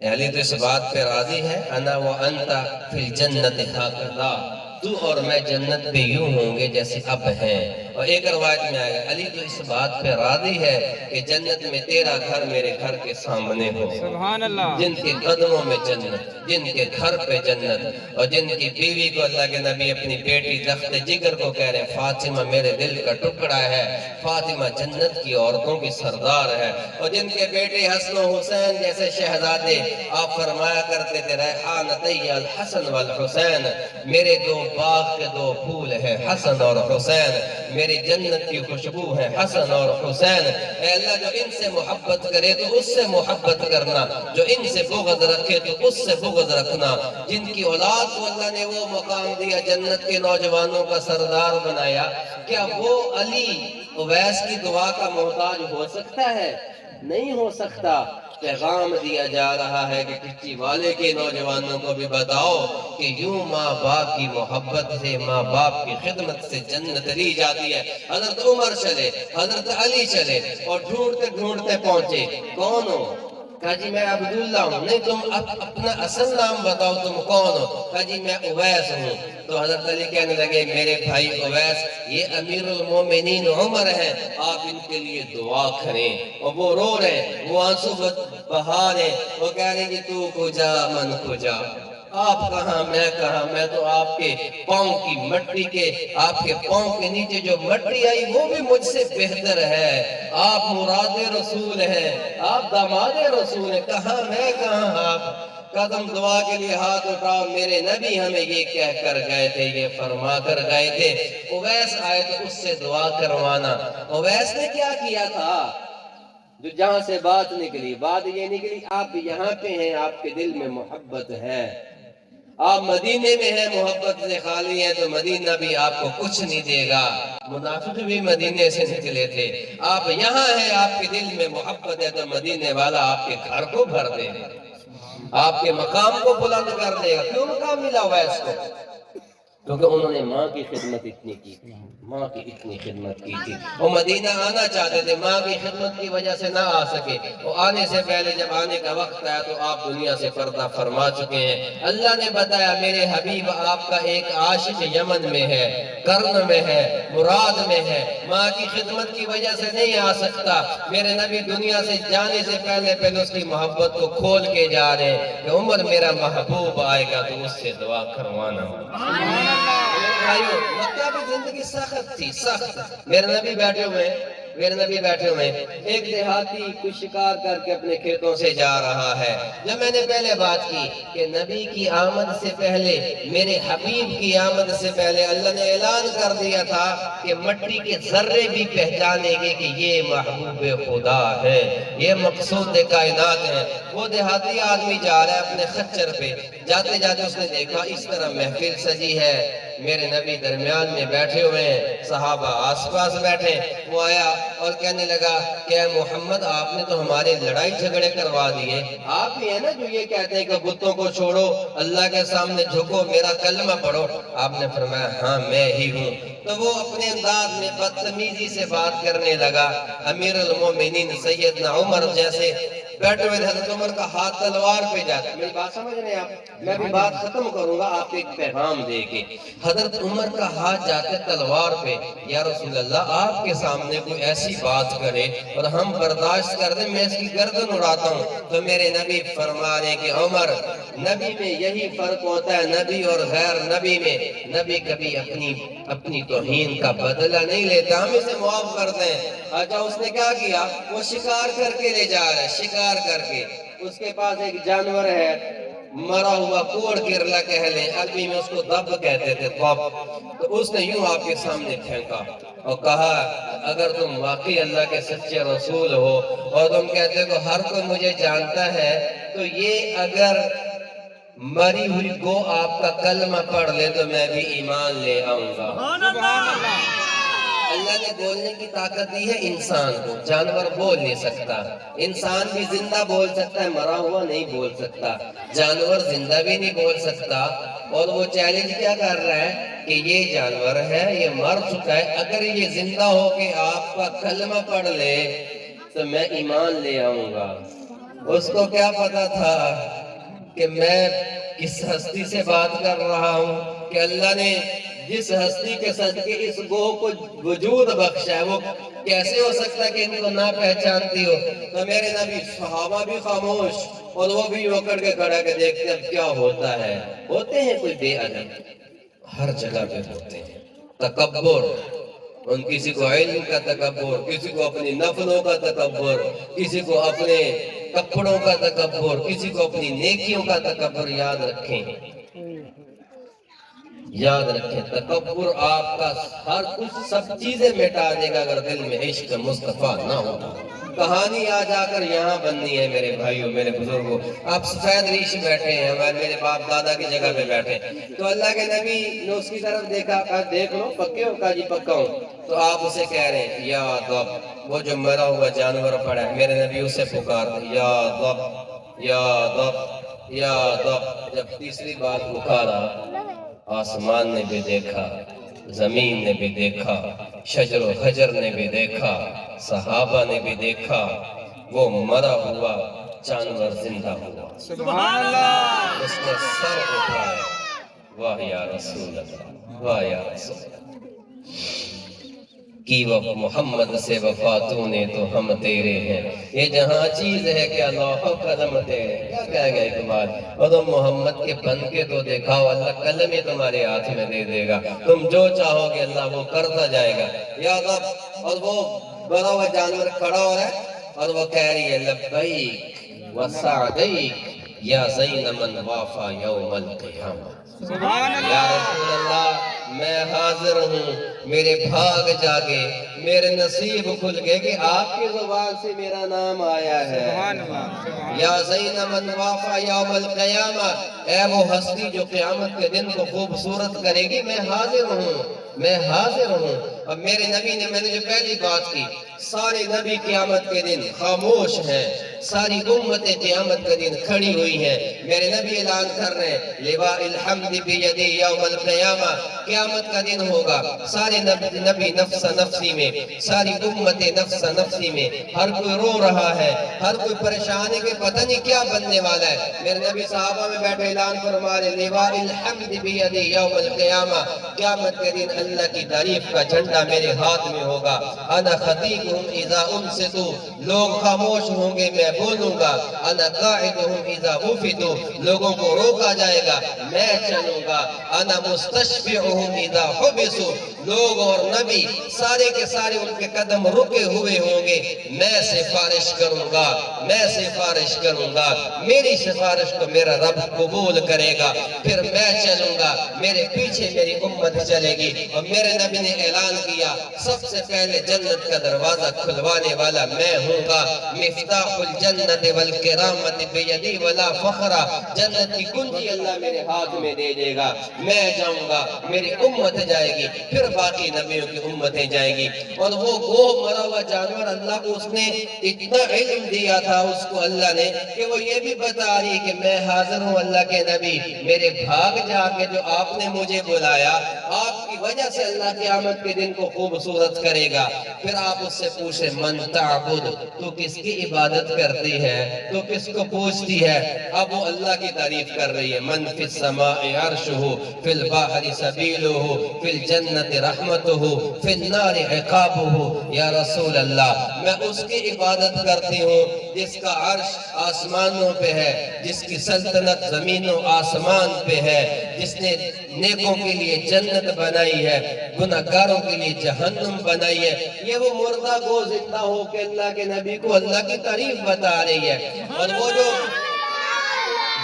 علی تو اس بات پہ راضی ہے, انا و انتا فی الجنت ہاکذا, تو اور میں جنت پہ یوں ہوں گے جیسے اب ہیں. اور ایک روایت میں آئے گا علی تو اس بات پہ راضی ہے کہ جنت میں تیرا گھر میرے گھر کے سامنے ہو. سبحان اللہ. جن کے قدموں میں جنت, جن کے گھر پہ جنت, اور جن کی بیوی کو اللہ کے نبی اپنی بیٹی تخت جگر کو کہہ رہے فاطمہ میرے دل کا ٹکڑا ہے, فاطمہ جنت کی عورتوں کی سردار ہے. اور جن کے بیٹے حسن و حسین جیسے شہزادے, آپ فرمایا کرتے تھے ریحانتی الحسن والحسین, میرے دو باغ کے دو پھول ہیں حسن اور حسین, میری جنت کی خوشبو ہے حسن اور حسین. اے اللہ جو ان سے محبت کرے تو اس سے محبت کرنا, جو ان سے بغض رکھے تو اس سے بغض رکھنا. جن کی اولاد کو اللہ نے وہ مقام دیا, جنت کے نوجوانوں کا سردار بنایا, کیا وہ علی اویس کی دعا کا محتاج ہو سکتا ہے؟ نہیں ہو سکتا. پیغام دیا جا رہا ہے کہ کچی والے کے نوجوانوں کو بھی بتاؤ کہ یوں ماں باپ کی محبت سے, ماں باپ کی خدمت سے جنت لی جاتی ہے. حضرت عمر چلے, حضرت علی چلے, اور ڈھونڈتے ڈھونڈتے پہنچے. کون ہو؟ کہا جی میں عبداللہ ہوں. نہیں تم اپنا اصل نام بتاؤ, تم کون ہو؟ کہا جی میں اویس ہوں. تو حضرت علی کہنے لگے میرے بھائی اویس یہ امیر المومنین عمر ہیں, آپ ان کے لیے دعا کریں. اور وہ رو رہے, وہ آنسو بہا رہے, وہ کہہ رہے کہ تو کجا من کجا, آپ کہاں میں کہاں, میں تو آپ کے پاؤں کی مٹی کے, آپ کے پاؤں کے نیچے جو مٹی آئی وہ بھی مجھ سے بہتر ہے. آپ مراد رسول ہیں, آپ داماد رسول ہیں, کہاں میں کہاں آپ. قدم دعا کے لیے ہاتھ اٹھاؤ, میرے نبی ہمیں یہ کہہ کر گئے تھے, یہ فرما کر گئے تھے. اویس آئے تو اس سے دعا کروانا. اویس نے کیا کیا تھا؟ جو جہاں سے بات نکلی, بات یہ نکلی آپ یہاں پہ ہیں, آپ کے دل میں محبت ہے, آپ مدینے میں ہیں, محبت سے خالی ہیں, تو مدینہ بھی آپ کو کچھ نہیں دے گا. منافق بھی مدینے سے نکلے تھے. آپ یہاں ہیں, آپ کے دل میں محبت ہے, تو مدینے والا آپ کے گھر کو بھر دے گا, آپ کے مقام کو بلند کر دے گا. کیوں مقام ملا اویس کو؟ کیونکہ انہوں نے ماں کی خدمت اتنی کی تھی، ماں کی اتنی خدمت کی تھی۔ وہ مدینہ آنا چاہتے تھے، ماں کی خدمت کی وجہ سے نہ آ سکے۔ وہ آنے سے پہلے جب آنے کا وقت آیا تو آپ دنیا سے پردہ فرما چکے ہیں۔ اللہ نے بتایا میرے حبیب آپ کا ایک عاشق یمن میں ہے، کرن میں ہے، مراد میں ہے، ماں کی خدمت کی وجہ سے نہیں آ سکتا۔ میرے نبی دنیا سے جانے سے پہلے اس کی محبت کو کھول کے جا رہے ہیں کہ عمر میرا محبوب آئے گا تو اس سے دعا کروانا۔ بھائیو، مکہ کی زندگی سخت تھی، سخت۔ میرے نبی بیٹھے ہوئے ایک دیہاتی کچھ شکار کر کے اپنے کھیتوں سے جا رہا ہے۔ جب میں نے پہلے بات کی کہ نبی کی آمد سے پہلے، میرے حبیب کی آمد سے پہلے اللہ نے اعلان کر دیا تھا کہ مٹی کے ذرے بھی پہچانیں گے کہ یہ محبوب خدا ہے، یہ مقصود کائنات ہے۔ وہ دیہاتی آدمی جا رہا ہے اپنے خچر پہ، جاتے جاتے اس نے دیکھا اس طرح محفل سجی ہے، میرے نبی درمیان میں بیٹھے ہوئے ہیں، صحابہ آس پاس بیٹھے۔ وہ آیا اور کہنے لگا کہ اے محمد آپ نے تو ہمارے لڑائی جھگڑے کروا دیے، آپ ہی ہیں نا جو یہ کہتے ہیں کہ بتوں کو چھوڑو، اللہ کے سامنے جھکو، میرا کلمہ پڑھو۔ آپ نے فرمایا ہاں میں ہی ہوں۔ تو وہ اپنے انداز میں بدتمیزی سے بات کرنے لگا۔ امیر المومنین سیدنا عمر جیسے بیٹھے ہوئے، حضرت عمر کا ہاتھ تلوار پہ جاتا ہے۔ میری بات سمجھ رہے ہیں آپ؟ میں بھی بات ختم کروں گا آپ ایک پیغام دے کے۔ حضرت عمر کا ہاتھ جاتا ہے تلوار پہ۔ یا رسول اللہ آپ کے سامنے کوئی ایسی بات کرے اور ہم برداشت کر دیں، میں اس کی گردن اڑاتا ہوں۔ تو میرے نبی فرما رہے کہ عمر، نبی میں یہی فرق ہوتا ہے نبی اور غیر نبی میں۔ نبی کبھی اپنی توہین کا بدلہ نہیں لیتا، ہم اسے معاف کر دیں۔ اچھا اس نے کیا کیا؟ وہ شکار کر کے لے جا رہا ہے، شکار کر کے۔ اس کے پاس ایک جانور ہے، مرا ہوا کوڑ کرلا کہہ لیں، عربی میں اس کو دب کہتے تھے، دب۔ تو اس نے یوں آپ کے سامنے پھینکا اور کہا اگر تم واقعی اللہ کے سچے رسول ہو اور تم کہتے ہو ہر کوئی مجھے جانتا ہے، تو یہ اگر مری ہوئی گو آپ کا کلمہ پڑھ لے تو میں بھی ایمان لے آؤں گا۔ اللہ نے بولنے کی طاقت دی ہے انسان کو، جانور بول نہیں سکتا۔ انسان بھی زندہ بول سکتا ہے، مرا ہوا نہیں بول سکتا۔ جانور زندہ بھی نہیں بول سکتا، اور وہ چیلنج کیا کر رہا ہے کہ یہ جانور ہے، یہ مر چکا ہے، اگر یہ زندہ ہو کے آپ کا کلمہ پڑھ لے تو میں ایمان لے آؤں گا۔ اس کو کیا پتا تھا کہ میں کس ہستی سے بات کر رہا ہوں، کہ اللہ نے جس ہستی کے صدقے اس گوہ کو وجود بخشا ہے وہ کیسے ہو سکتا ہے کہ ان کو نہ پہچانتی ہو۔ تو میرے نبی صحابہ بھی خاموش، اور وہ بھی اکڑ کے کھڑا کے دیکھتے اب کیا ہوتا ہے۔ ہوتے ہیں کوئی بے ادب، ہر جگہ پہ ہوتے ہیں۔ تکبر، ان کسی کو علم کا تکبر، کسی کو اپنی نفلوں کا تکبر، کسی کو اپنے کپڑوں کا تکبر، کسی کو اپنی نیکیوں کا تکبر۔ یاد رکھیں، یاد رکھیں، تکبر آپ کا ہر کچھ سب چیزیں مٹا دے گا اگر دل میں عشق مصطفیٰ نہ ہو۔ کہانی آ جا کر یہاں بننی ہے میرے بھائیوں، میرے بزرگوں۔ آپ سفید ریش بیٹھے ہیں، ہمارے میرے باپ دادا کی جگہ پہ بیٹھے ہیں، تو اللہ کے نبی نے اس کی طرف دیکھا، کہا دیکھ لو پکے ہو؟ کہا جی پکا ہوں۔ تو آپ اسے کہہ رہے ہیں یا دب، وہ جو مرا ہوا جانور پڑا ہے، میرے نبی اسے پکارتے یا دب یا دب یا دب۔ جب تیسری بار پکارا، آسمان نے بھی دیکھا، زمین نے بھی دیکھا، شجر و حجر نے بھی دیکھا، صحابہ نے بھی دیکھا، وہ مرا ہوا جانور زندہ ہوا۔ سبحان اللہ۔ اس نے سر اٹھایا، واہ یا رسول اللہ، واہ یا رسول اللہ کی محمد سے وفا تو نے تو ہم تیرے ہیں، یہ جہاں چیز ہے کہ اللہ قدم تیرے۔ کیا کہہ گئے اقبال، اور تم محمد کے بن کے تو دکھاؤ، اللہ قلم ہی تمہارے ہاتھ میں دے دے گا، تم جو چاہو گے اللہ وہ کرتا جائے گا۔ یا رب، اور وہ بڑا ہوا جانور کھڑا ہو رہا ہے اور وہ کہہ رہی ہے لبیک وسعدیک یا زین من وافا یوم القیامہ۔ سبحان یا اللہ۔ رسول اللہ میں حاضر ہوں، میرے بھاگ جاگے، میرے نصیب کھل گئے کہ آپ کی زبان سے میرا نام آیا ہے۔ سبحان اللہ۔ یا زین من وافا یوم القیامہ، اے وہ ہستی جو قیامت کے دن کو خوبصورت کرے گی، میں حاضر ہوں، میں حاضر ہوں۔ اب میرے نبی نے، میں نے جو پہلی بات کی، سارے نبی قیامت کے دن خاموش ہیں، ساری امتیں قیامت کا دن کھڑی ہوئی ہیں. میرے نبی اعلان کر رہے ہیں لواء الحمد بیدی یوم القیامہ، قیامت کا دن ہوگا. سارے نبی نفس نفسی میں، ساری امت نفس نفسی میں، ہر کوئی رو رہا ہے، ہر کوئی پریشان ہے کہ پتہ نہیں کیا بننے والا ہے. میرے نبی صحابہ میں بیٹھے اعلان فرما رہے لواء الحمد بیدی یوم القیامہ، قیامت کے دن اللہ کی تعریف کا جھنڈا میرے ہاتھ میں ہوگا. انا خطیبہم اذا انصتوا، لوگ خاموش ہوں گے میں بولوں گا. انا قاعدہم اذا وفدوا، لوگوں کو روکا جائے گا میں چلوں گا. انا مستشفعہم اذا حبسوا، لوگ اور نبی سارے کے سارے ان کے قدم رکے ہوئے ہوں گے، میں سفارش کروں گا، میں سفارش کروں گا. میری سفارش کو میرا رب قبول کرے گا، پھر میں چلوں گا، میرے پیچھے میری امت چلے گی. اور میرے نبی نے اعلان کیا سب سے پہلے جنت کا دروازہ کھلوانے والا میں ہوں گا. مفتاح الجنت والکرامت بیدی ولا فخرا، جنت کی کنجی اللہ میرے ہاتھ میں دے دے گا. میں جاؤں گا، میری امت جائے گی، پھر باقی نبیوں کی امتیں جائیں گی. اور وہ گوہ مرا ہوا جانور اللہ کو اس نے اتنا علم دیا تھا اس کو اللہ نے کہ وہ یہ بھی بتا رہی کہ میں حاضر ہوں اللہ کے نبی، میرے بھاگ جا کے جو آپ نے مجھے بلایا، آپ کی وجہ سے اللہ قیامت کے دن کو خوبصورت کرے گا. پھر آپ اس سے پوچھیں من تعبد، تو کس کی عبادت کرتی ہے، تو کس کو پوچھتی ہے. اب وہ اللہ کی تعریف کر رہی ہے. من فی السماء عرشہ، فی البحر سبیلہ، فی الجنت رحمتہ، فی النار عقابہ. یا رسول اللہ، میں اس کی عبادت کرتی ہوں جس کا عرش آسمانوں پہ ہے، جس کی سلطنت زمین و آسمان پہ ہے، جس نے نیکوں کے لیے جنت بنائی ہے، گناہگاروں کے لیے جہنم بنائی ہے. یہ وہ مردہ گو زندہ ہو کے اللہ کے نبی کو اللہ کی تعریف بتا رہی ہے. اور وہ جو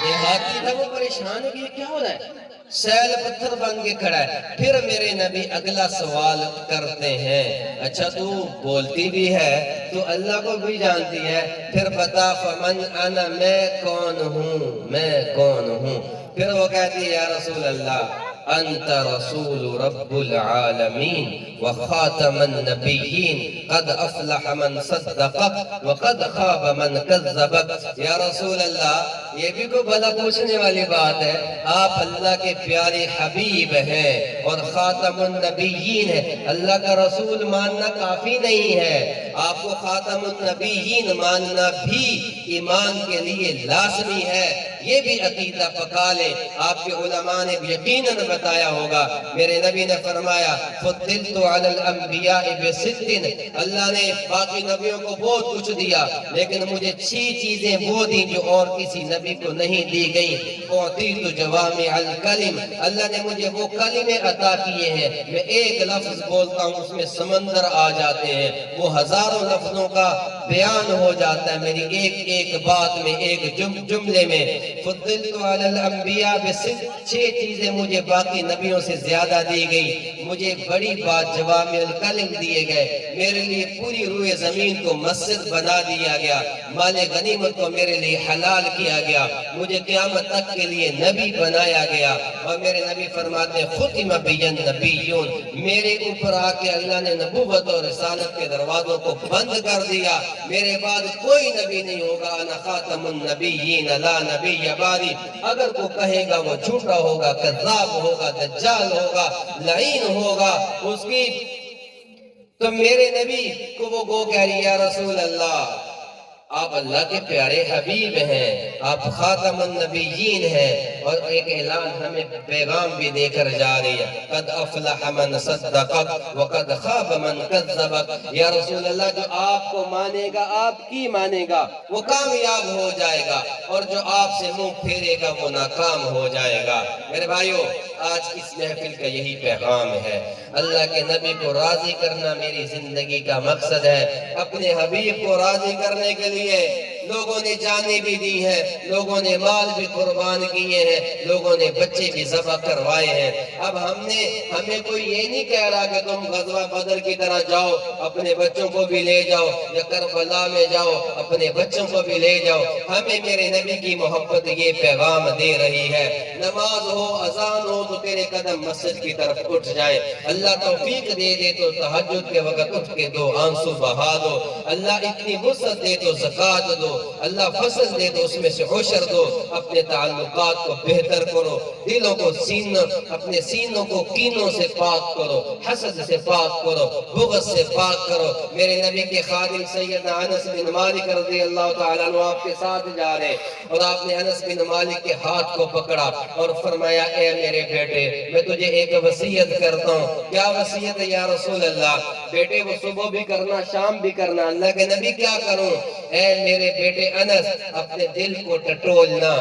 دیہاتی تھا وہ پریشان ہے کہ یہ کیا ہو رہا ہے، سیل پتھر بن کے کھڑا ہے. پھر میرے نبی اگلا سوال کرتے ہیں اچھا تو بولتی بھی ہے تو اللہ کو بھی جانتی ہے، پھر بتا فمن انا، میں کون ہوں، میں کون ہوں. پھر وہ کہتی ہے یا رسول اللہ انت رسول رب العالمین وخاتم النبیین قد افلح من صدقک وقد خواب من کذبک. یا رسول اللہ یہ بھی کوئی بھلا پوچھنے والی بات ہے، آپ اللہ کے پیارے حبیب ہیں اور خاتم النبیین ہیں. اللہ کا رسول ماننا کافی نہیں ہے، آپ کو خاتم النبیین ماننا بھی ایمان کے لیے لازمی ہے. یہ بھی عقیدہ پکا لے، آپ کے علماء نے یقیناً بتایا ہوگا. میرے نبی نے فرمایا فضلت علی الانبیاء بست، اللہ نے باقی نبیوں کو بہت کچھ دیا لیکن مجھے 6 چیزیں وہ دیں جو اور کسی نبی کو نہیں دی گئی. اعطیت جوامع الکلم، اللہ نے مجھے وہ کلمے عطا کیے ہیں، میں ایک لفظ بولتا ہوں اس میں سمندر آ جاتے ہیں، وہ ہزاروں لفظوں کا بیان ہو جاتا ہے میری ایک ایک بات میں، ایک جملے میں. فضلت علی الانبیاء بست، 6 چیزیں مجھے باقی نبیوں سے زیادہ دی گئی. مجھے بڑی بات جوامع الکلم دیے گئے، میرے لیے پوری روئے زمین کو مسجد بنا دیا گیا، مال غنیمت کو میرے لیے حلال کیا گیا، مجھے قیامت تک کے لیے نبی بنایا گیا. اور میرے نبی فرماتے ہیں ختم بی النبیون، میرے اوپر آ کے اللہ نے نبوت اور رسالت کے دروازوں کو بند کر دیا، میرے بعد کوئی نبی نہیں ہوگا. انا خاتم النبیین لا نبی بعدی. اگر وہ کہے گا وہ جھوٹا ہوگا، کذاب ہوگا، دجال ہوگا، لعین ہوگا اس کی. تو میرے نبی کو وہ گو کہہ رہی یا رسول اللہ آپ اللہ کے پیارے حبیب ہیں، آپ خاتم النبیین ہیں. اور ایک اعلان ہمیں پیغام بھی دے کر جا رہی ہے قد افلح من صدقک وقد خواب من کذبک. یا رسول اللہ جو آپ کو مانے گا، آپ کی مانے گا، وہ کامیاب ہو جائے گا، اور جو آپ سے منہ پھیرے گا وہ ناکام ہو جائے گا. میرے بھائیو آج اس محفل کا یہی پیغام ہے، اللہ کے نبی کو راضی کرنا میری زندگی کا مقصد ہے. اپنے حبیب کو راضی کرنے کے لیے لوگوں نے جانیں بھی دی ہیں، لوگوں نے مال بھی قربان کیے ہیں، لوگوں نے بچے بھی ذبح کروائے ہیں. اب ہمیں کوئی یہ نہیں کہہ رہا کہ تم غزوہ بدر کی طرح جاؤ اپنے بچوں کو بھی لے جاؤ، یا کربلا میں جاؤ اپنے بچوں کو بھی لے جاؤ. ہمیں میرے نبی کی محبت یہ پیغام دے رہی ہے نماز ہو اذان ہو تو تیرے قدم مسجد کی طرف اٹھ جائے. اللہ توفیق دے دے تو تہجد کے وقت اٹھ کے 2 آنسو بہا دو. اللہ اتنی وسعت دے تو زکوٰۃ دو. دو، اللہ فصل دے دو، اس میں سے عشر دو، اپنے تعلقات کو بہتر کرو، دلوں کو اپنے سینوں کو کینوں سے پاک کرو، حسد سے پاک کرو، بغض سے پاک کرو۔ میرے نبی کے خادم سیدنا انس بن مالک رضی اللہ تعالیٰ عنہ آپ کے ساتھ جا رہے، اور آپ نے انس بن مالک کے ہاتھ کو پکڑا اور فرمایا اے میرے بیٹے، میں تجھے ایک وصیت کرتا ہوں۔ کیا وصیت ہے یا رسول اللہ؟ بیٹے وہ صبح بھی کرنا شام بھی کرنا۔ اللہ کے نبی کیا کروں؟ اے میرے بیٹے انس، اپنے دل کو ٹٹولنا،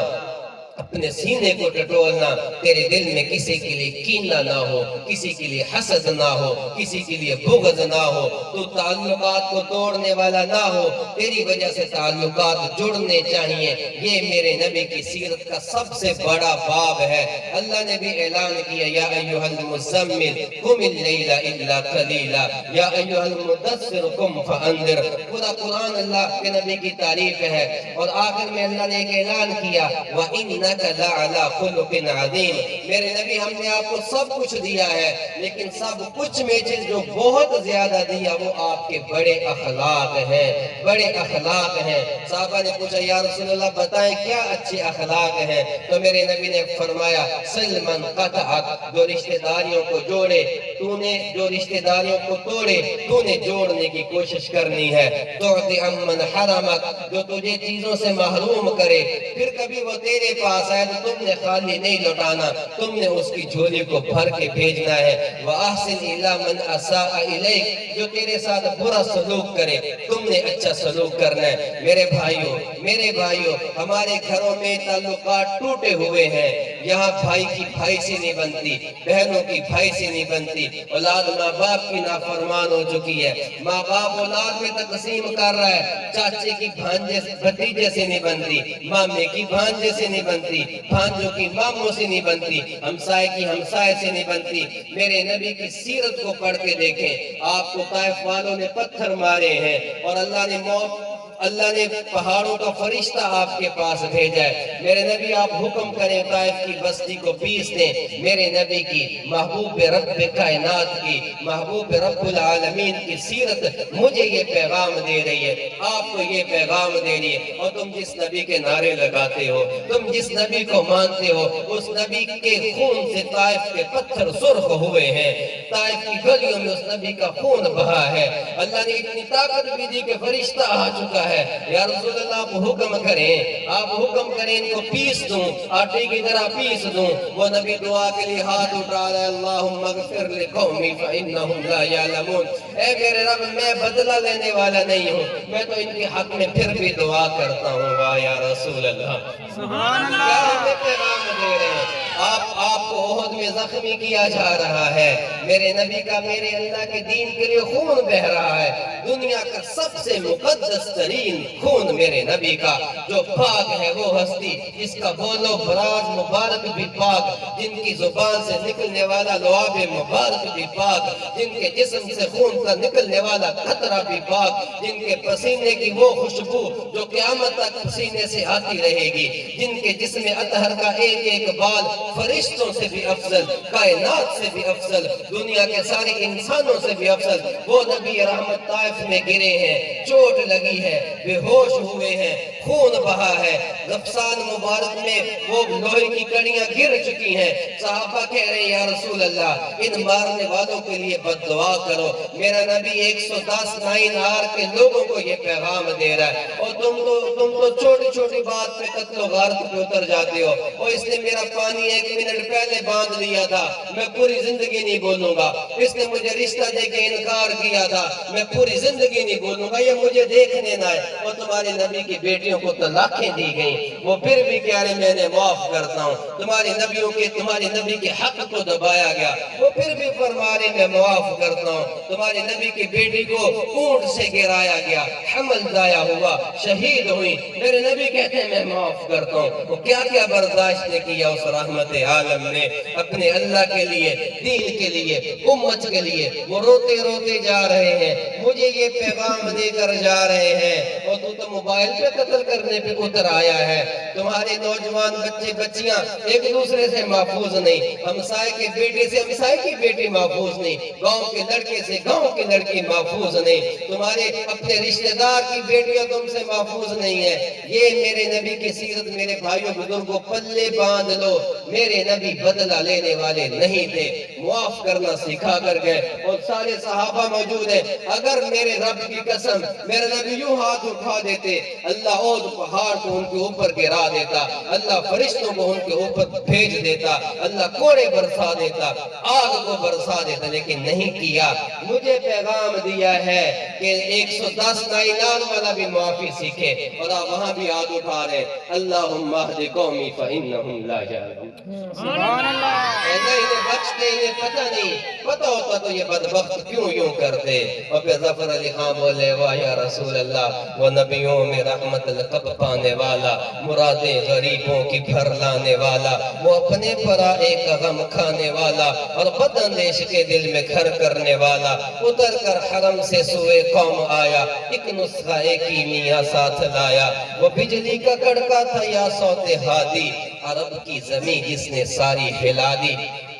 اپنے سینے کو ٹٹولنا، تیرے دل میں کسی کے لیے کینہ نہ ہو، کسی کے لیے حسد نہ ہو، کسی کے لیے بغض نہ ہو، تو تعلقات کو توڑنے والا نہ ہو، تیری وجہ سے تعلقات جڑنے چاہیے۔ یہ میرے نبی کی سیرت کا سب سے بڑا باب ہے۔ اللہ نے بھی اعلان کیا یا ایھا المزمل قم اللیل الا قلیلا یا ایھا المدثر قم فانذر۔ پورا قرآن اللہ کے نبی کی تعریف ہے، اور آخر میں اللہ نے ایک اعلان کیا وَإِنَّكَ لَعَلَىٰ خُلُقٍ عَظِيمٍ۔ میرے نبی ہم نے آپ کو سب کچھ دیا ہے، لیکن سب کچھ میں سے جو بہت زیادہ دیا وہ آپ کے بڑے اخلاق ہیں، بڑے اخلاق ہیں۔ صحابہ نے پوچھا یا رسول اللہ بتائیں کیا اچھے اخلاق ہیں؟ تو میرے نبی نے فرمایا صل من قطعک، جو رشتہ داریوں کو جوڑے تو نے، جو رشتہ داریوں کو توڑے تو نے جوڑنے کی کوشش کرنی ہے۔ تعطی عمن حرمک، جو تجھے چیزوں سے محروم کرے، پھر کبھی وہ تیرے پاس آئے تو تم نے خالی نہیں لوٹانا، تم نے اس کی جھولی کو بھر کے بھیجنا ہے۔ وَأَحْسِنْ إِلَىٰ مَنْ أَسَاءَ إِلَيْكَ، جو تیرے ساتھ برا سلوک کرے تم نے اچھا سلوک کرنا ہے۔ میرے بھائیوں ہمارے گھروں میں تعلقات ٹوٹے ہوئے ہیں، یہاں بھائی کی بھائی سے نہیں بنتی، بہنوں کی بھائی سے نہیں بنتی، اولاد ماں باپ کی نافرمان ہو چکی ہے، ماں باپ اولاد میں تقسیم کر رہا ہے، چاچے کی بھانجے بھتیجے سے نہیں بنتی، مامے کی بھانجے سے نہیں بنتی، بھانجوں کی ماموں سے نہیں بنتی، ہمسائے کی ہمسائے سے نہیں بنتی۔ میرے نبی کی سیرت کو پڑھ کے دیکھیں، آپ کو طائف والوں نے پتھر مارے ہیں، اور اللہ نے پہاڑوں کا فرشتہ آپ کے پاس بھیجا ہے۔ میرے نبی آپ حکم کریں طائف کی بستی کو پیس دیں۔ میرے نبی کی محبوب رب کائنات کی، محبوب رب العالمین کی سیرت مجھے یہ پیغام دے رہی ہے، آپ کو یہ پیغام دے رہی ہے، اور تم جس نبی کے نعرے لگاتے ہو، تم جس نبی کو مانتے ہو، اس نبی کے خون سے طائف کے پتھر سرخ ہوئے ہیں، طائف کی گلیوں میں اس نبی کا خون بہا ہے۔ اللہ نے اتنی طاقت بھی دی کہ فرشتہ آ چکا ہے۔ یا رسول اللہ آپ حکم کریں ان کو پیس دوں، آٹے کی طرح پیس دوں۔ وہ نبی دعا کے لیے ہاتھ اٹھا رہا ہے اللہم اغفر لقومی فإنہم لا یعلمون۔ اے میرے رب میں بدلہ لینے والا نہیں ہوں، میں تو ان کے حق میں پھر بھی دعا کرتا ہوں۔ واہ یا رسول اللہ، سبحان کیا اللہ۔ ہمیں پیغام دے رہے ہیں؟ آپ کو احد میں زخمی کیا جا رہا ہے، میرے نبی کا میرے اللہ کے دین کے لیے خون بہ رہا ہے، دنیا کا سب سے مقدس ترین خون میرے نبی کا، جو پاک ہے وہ ہستی جس کا بولو براز مبارک بھی پاک، جن کی زبان سے نکلنے والا لعاب مبارک بھی پاک، جن کے جسم سے خون کا نکلنے والا قطرہ بھی پاک، جن کے پسینے کی وہ خوشبو جو قیامت تک پسینے سے آتی رہے گی، جن کے جسم اطہر کا ایک ایک بال فرشتوں سے بھی افضل، کائنات سے بھی افضل، دنیا کے سارے انسانوں سے بھی افضل، وہ نبی رحمت طائف میں گرے ہیں، چوٹ لگی ہے، بے ہوش ہوئے ہیں، خون بہا ہے، غفصان مبارک میں وہ لوہے کی کڑیاں گر چکی ہیں۔ صحابہ کہہ رہے ہیں یا رسول اللہ ان مارنے والوں کے لیے بد دعا کرو۔ میرا نبی 110 9R کے لوگوں کو یہ پیغام دے رہا ہے، اور تم تو چھوٹی چھوٹی بات پہ قتل و غارت پہ اتر جاتے ہو۔ اور اس نے میرا پانی 1 منٹ پہلے باندھ لیا تھا، میں پوری زندگی نہیں بولوں گا۔ اس نے مجھے رشتہ دے کے انکار کیا تھا، میں پوری زندگی نہیں بولوں گا، یہ مجھے دیکھنے نہ ہے۔ اور تمہارے نبی کی بیٹیوں کو طلاقیں دی گئیں، وہ پھر بھی کہہ رہے میں نے معاف کرتا ہوں۔ تمہارے نبی کے حق کو دبایا گیا، وہ پھر بھی فرما رہے میں معاف کرتا ہوں۔ تمہارے نبی کی بیٹی کو اونٹ سے گرایا گیا، حمل ضائع ہوا، شہید ہوئی، میرے نبی کہتے ہیں میں معاف کرتا ہوں۔ وہ کیا کیا برداشت نے کیا اس رحمت عالم نے، اپنے اللہ کے لیے، دین کے لیے، امت کے لیے وہ روتے روتے جا رہے ہیں، مجھے یہ پیغام دے کر جا رہے ہیں، اور تو موبائل پہ قتل کرنے پہ اتر آیا ہے۔ تمہارے نوجوان بچے بچیاں ایک دوسرے سے محفوظ نہیں، ہمسائے کے بیٹے سے ہمسائے کی بیٹی محفوظ نہیں، گاؤں کے لڑکے سے گاؤں کی لڑکی محفوظ نہیں، تمہارے اپنے رشتہ دار کی بیٹیاں تم سے محفوظ نہیں ہیں۔ یہ میرے نبی کی سیرت میرے بھائیوں بزرگوں پلے باندھ لو، میرے نبی بدلہ لینے والے نہیں تھے، معاف کرنا سکھا کر گئے، اور سارے صحابہ موجود ہیں۔ اگر میرے رب کی قسم میرے نبی یوں ہاتھ اٹھا دیتے، اللہ عود پہاڑ کو ان کے اوپر گرا دیتا، اللہ فرشتوں کو ان کے اوپر بھیج دیتا، اللہ کوڑے برسا دیتا، آگ کو برسا دیتا، لیکن نہیں کیا۔ مجھے پیغام دیا ہے کہ 110 نائنان والا بھی معافی سیکھے، اور آپ وہاں بھی ہاتھ اٹھا رہے، اللہم اہد قومی فإنہم لا یعلمون۔ سبحان اللہ۔ ایسا انہیں بچتے انہیں پتہ نہیں، پتہ ہوتا تو یہ بدبخت کیوں یوں کرتے۔ اور پھر ظفر علی خان بولے، واہ یا رسول اللہ، وہ نبیوں میں رحمت لقب پانے والا، مرادیں غریبوں کی بھر لانے والا، وہ اپنے پرائے کا غم کھانے والا، اور بد اندیش کے دل میں گھر کرنے والا، اتر کر حرم سے سوئے قوم آیا، ایک نسخہ کیمیا ساتھ لایا، وہ بجلی کا کڑکا تھا یا صوت ہادی، عرب کی زمین جس نے ساری ہلا دی۔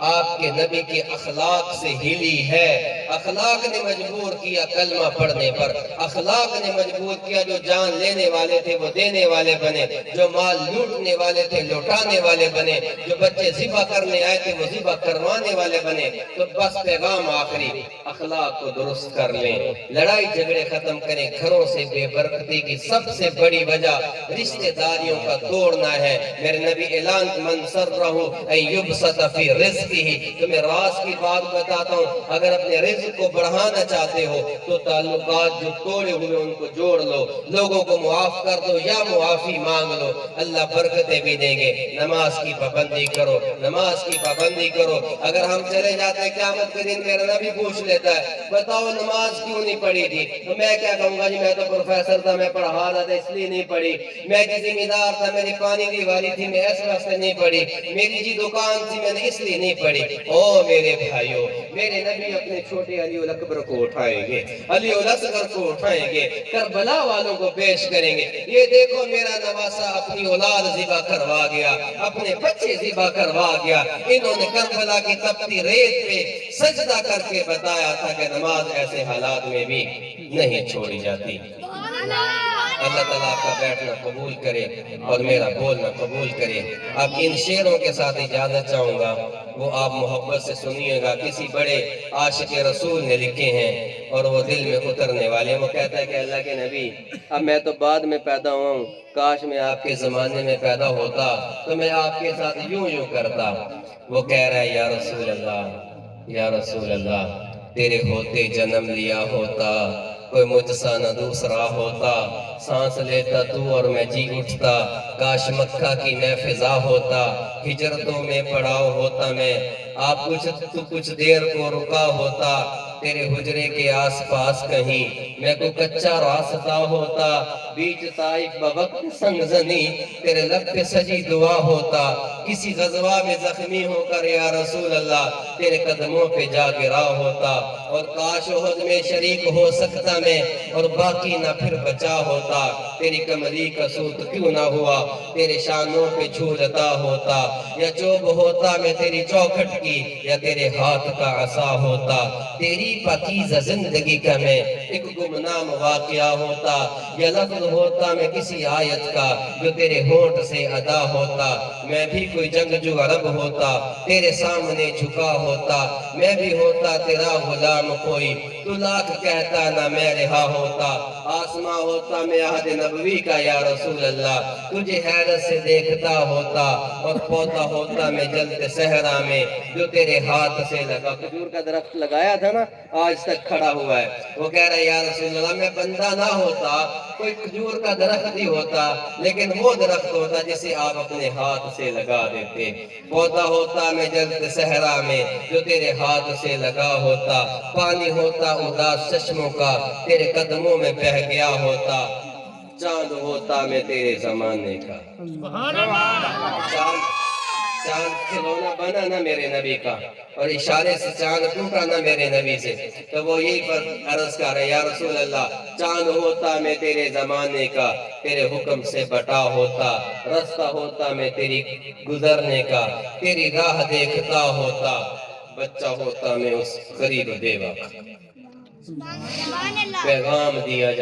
آپ کے نبی کے اخلاق سے ہلی ہے، اخلاق نے مجبور کیا کلمہ پڑھنے پر، اخلاق نے مجبور کیا، جو جان لینے والے تھے وہ دینے والے بنے، جو مال لوٹنے والے تھے لوٹانے والے بنے، جو بچے ذبح کرنے آئے تھے وہ ذبح کروانے والے بنے۔ تو بس پیغام آخری، اخلاق کو درست کر لیں، لڑائی جھگڑے ختم کریں، گھروں سے بے برکتی کی سب سے بڑی وجہ رشتہ داریوں کا توڑنا ہے۔ میرے نبی اعلان من سرہ ان یبسط فی رزقہ، تمہیں راز کی بات بتاتا ہوں، اگر اپنے رزق کو بڑھانا چاہتے ہو تو تعلقات جو توڑے ہوئے ان کو جوڑ لو، لوگوں کو معاف کر دو یا معافی مانگ لو، اللہ برکتیں بھی دیں گے۔ نماز کی پابندی کرو، نماز کی پابندی کرو۔ اگر ہم چلے جاتے ہیں قیامت کے دن میرا نبی پوچھ لیتا ہے، بتاؤ نماز کیوں نہیں پڑھی تھی، تو میں کیا کہوں گا، جی میں تو پروفیسر تھا، میں پڑھا رہا تھا اس لیے نہیں پڑھی، میں جی ذمہ دار تھا، میری پانی کی واری تھی، میں اس واسطے نہیں پڑھی، میری جی دکان تھی، میں نے اس لیے نہیں پڑھی۔ او میرے بھائیو، میرے نبی اپنے چھوٹے علی الاکبر کو اٹھائیں گے، علی الاصغر کو اٹھائیں گے، کربلا والوں کو پیش کریں گے، یہ دیکھو میرا نواسا اپنی اولاد ذبح کروا گیا، اپنے بچے ذبح کروا گیا۔ انہوں نے کربلا کی تپتی ریت پہ سجدہ کر کے بتایا تھا کہ نماز ایسے حالات میں بھی نہیں چھوڑی جاتی۔ اللہ تعالیٰ آپ کا بیٹھنا قبول کرے اور میرا بولنا قبول کرے۔ اب ان شعروں کے ساتھ اجازت چاہوں گا، وہ آپ محبت سے سنیے گا، کسی بڑے عاشق رسول نے لکھے ہیں اور وہ دل میں اترنے والے ہیں۔ وہ کہتا ہے کہ اللہ کے نبی، اب میں تو بعد میں پیدا ہوا ہوں، کاش میں آپ کے زمانے میں پیدا ہوتا تو میں آپ کے ساتھ یوں یوں کرتا۔ وہ کہہ رہا ہے، یا رسول اللہ، یا رسول اللہ، تیرے ہوتے جنم لیا ہوتا، کوئی مجھ سا نہ دوسرا ہوتا، سانس لیتا تو اور میں جی اٹھتا، کاش مکہ کی میں فضا ہوتا، ہجرتوں میں پڑاؤ ہوتا میں، آپ کچھ دیر کو رکا ہوتا، تیرے حجرے کے آس پاس کہیں میں کوئی کچا راستہ ہوتا، بیچ طائف بوقت سنگزنی تیرے لب پہ سجی دعا ہوتا، کسی غزوہ میں زخمی ہو کر یا رسول اللہ تیرے قدموں پہ جا گرا ہوتا، اور کاش احد میں شریک ہو سکتا میں اور باقی نہ پھر بچا ہوتا، تیری کمری کا سوت کیوں نہ ہوا تیرے شانوں پہ جھولتا ہوتا، یا چوب ہوتا میں تیری چوکھٹ کی یا تیرے ہاتھ کا عصا ہوتا، تیری پاکیزہ زندگی کا میں ایک گمنام واقعہ ہوتا، یا لفظ ہوتا میں کسی آیت کا جو تیرے ہونٹ سے ادا ہوتا، میں بھی کوئی جنگجو عرب ہوتا تیرے سامنے جھکا ہوتا، میں بھی ہوتا تیرا غلام کوئی تو لاکھ کہتا نہ میں رہا ہوتا، آسماں ہوتا میں عہد نبوی کا یا رسول اللہ تجھے حیرت سے دیکھتا ہوتا، اور پوتا ہوتا میں جلد صحرا میں جو تیرے ہاتھ سے لگا۔ کھجور کا درخت لگایا تھا نا، آج تک کھڑا ہوا ہے۔ وہ کہہ رہا ہے یا رسول اللہ، میں بندہ نہ ہوتا، کوئی کھجور کا درخت ہی ہوتا، لیکن وہ درخت ہوتا جسے آپ اپنے ہاتھ سے لگا دیتے، پودا ہوتا میں جلد صحرا میں جو تیرے ہاتھ سے لگا ہوتا، پانی ہوتا اداس چشموں کا تیرے قدموں میں بہہ گیا ہوتا، چاند ہوتا میں تیرے زمانے کا۔ چاند کھلونا بنا نہ میرے نبی کا، اور اشارے سے چاند ٹوٹا نہ میرے نبی سے، تو وہ یہی پر عرض کر رہے یا رسول اللہ، چاند ہوتا میں تیرے زمانے کا، تیرے حکم سے بٹا ہوتا، رستہ ہوتا میں تیری گزرنے کا، تیری راہ دیکھتا ہوتا، بچہ ہوتا میں اس غریب بیوہ کا۔ پیغام دیا جا